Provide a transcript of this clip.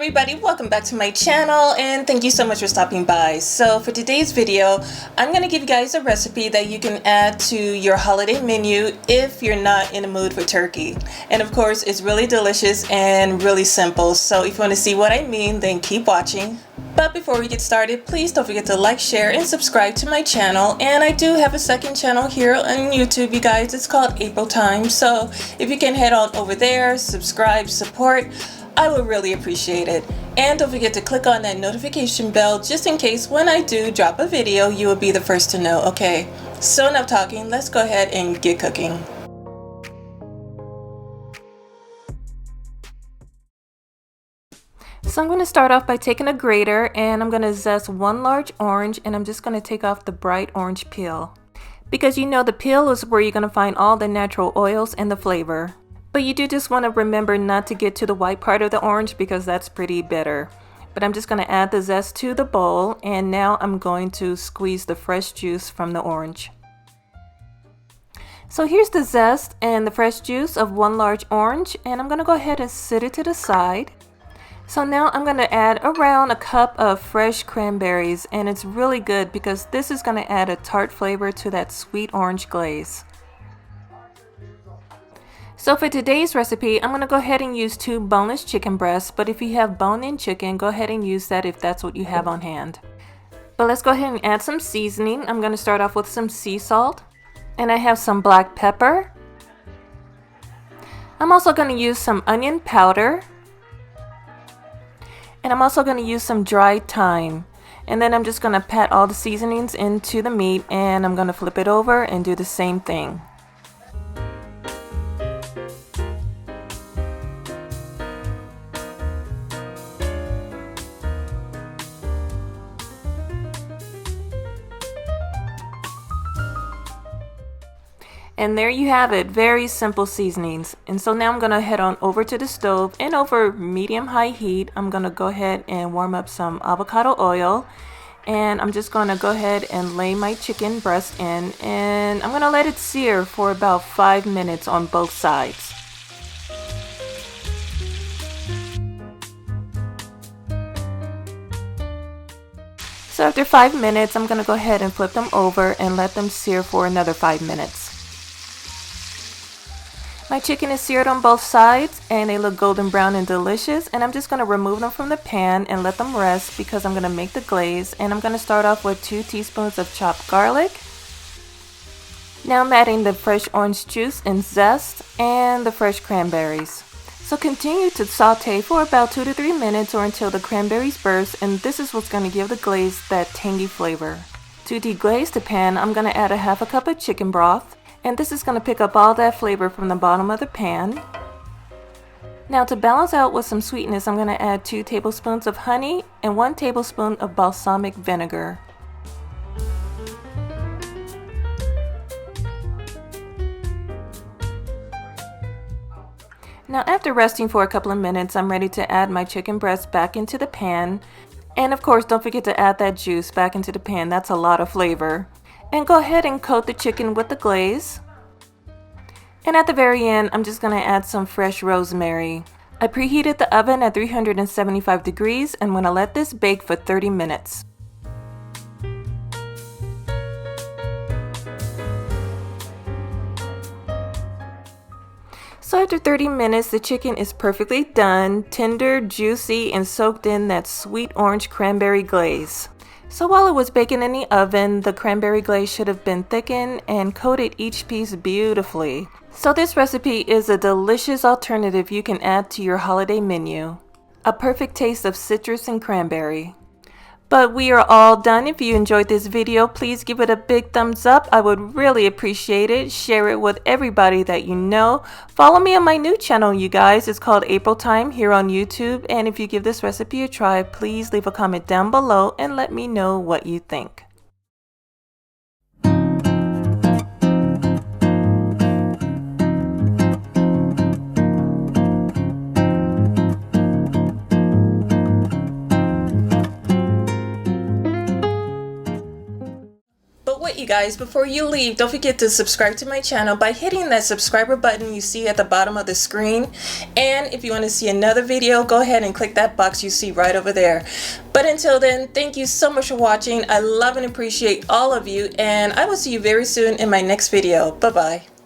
everybody, welcome back to my channel and thank you so much for stopping by. So for today's video, I'm going to give you guys a recipe that you can add to your holiday menu if you're not in the mood for turkey. And of course, it's really delicious and really simple. So if you want to see what I mean, then keep watching. But before we get started, please don't forget to like, share, and subscribe to my channel. And I do have a second channel here on YouTube, you guys. It's called April Time. So if you can head on over there, subscribe, support, I would really appreciate it. And don't forget to click on that notification bell just in case when I do drop a video, you will be the first to know. Okay, so enough talking. Let's go ahead and get cooking. So I'm going to start off by taking a grater and I'm going to zest one large orange, and I'm just going to take off the bright orange peel. Because you know the peel is where you're going to find all the natural oils and the flavor. But you do just want to remember not to get to the white part of the orange because that's pretty bitter. But I'm just going to add the zest to the bowl, and now I'm going to squeeze the fresh juice from the orange. So here's the zest and the fresh juice of one large orange, and I'm going to go ahead and set it to the side. So now I'm going to add around a cup of fresh cranberries, and it's really good because this is going to add a tart flavor to that sweet orange glaze. So for today's recipe, I'm going to go ahead and use 2 boneless chicken breasts, but if you have bone-in chicken, go ahead and use that if that's what you have on hand. But let's go ahead and add some seasoning. I'm going to start off with some sea salt, and I have some black pepper. I'm also going to use some onion powder, and I'm also going to use some dried thyme. And then I'm just going to pat all the seasonings into the meat, and I'm going to flip it over and do the same thing. And there you have it, very simple seasonings. And so now I'm going to head on over to the stove, and over medium-high heat, I'm going to go ahead and warm up some avocado oil. And I'm just going to go ahead and lay my chicken breast in, and I'm going to let it sear for about 5 minutes on both sides. So after 5 minutes, I'm going to go ahead and flip them over and let them sear for another 5 minutes. My chicken is seared on both sides and they look golden brown and delicious, and I'm just going to remove them from the pan and let them rest because I'm going to make the glaze. And I'm going to start off with 2 teaspoons of chopped garlic. Now I'm adding the fresh orange juice and zest and the fresh cranberries. So continue to saute for about 2 to 3 minutes or until the cranberries burst, and this is what's going to give the glaze that tangy flavor. To deglaze the pan, I'm going to add a half a cup of chicken broth. And this is going to pick up all that flavor from the bottom of the pan. Now to balance out with some sweetness, I'm going to add 2 tablespoons of honey and 1 tablespoon of balsamic vinegar. Now after resting for a couple of minutes, I'm ready to add my chicken breast back into the pan. And of course, don't forget to add that juice back into the pan. That's a lot of flavor. And go ahead and coat the chicken with the glaze. And at the very end, I'm just going to add some fresh rosemary. I preheated the oven at 375 degrees and I'm going to let this bake for 30 minutes. So after 30 minutes, the chicken is perfectly done, tender, juicy, and soaked in that sweet orange cranberry glaze. So while it was baking in the oven, the cranberry glaze should have been thickened and coated each piece beautifully. So this recipe is a delicious alternative you can add to your holiday menu. A perfect taste of citrus and cranberry. But we are all done. If you enjoyed this video, please give it a big thumbs up. I would really appreciate it. Share it with everybody that you know. Follow me on my new channel, you guys. It's called April Time here on YouTube. And if you give this recipe a try, please leave a comment down below and let me know what you think. wait, you guys, before you leave, don't forget to subscribe to my channel by hitting that subscriber button you see at the bottom of the screen. And if you want to see another video, go ahead and click that box you see right over there. But until then, thank you so much for watching. I love and appreciate all of you, and I will see you very soon in my next video. Bye-bye.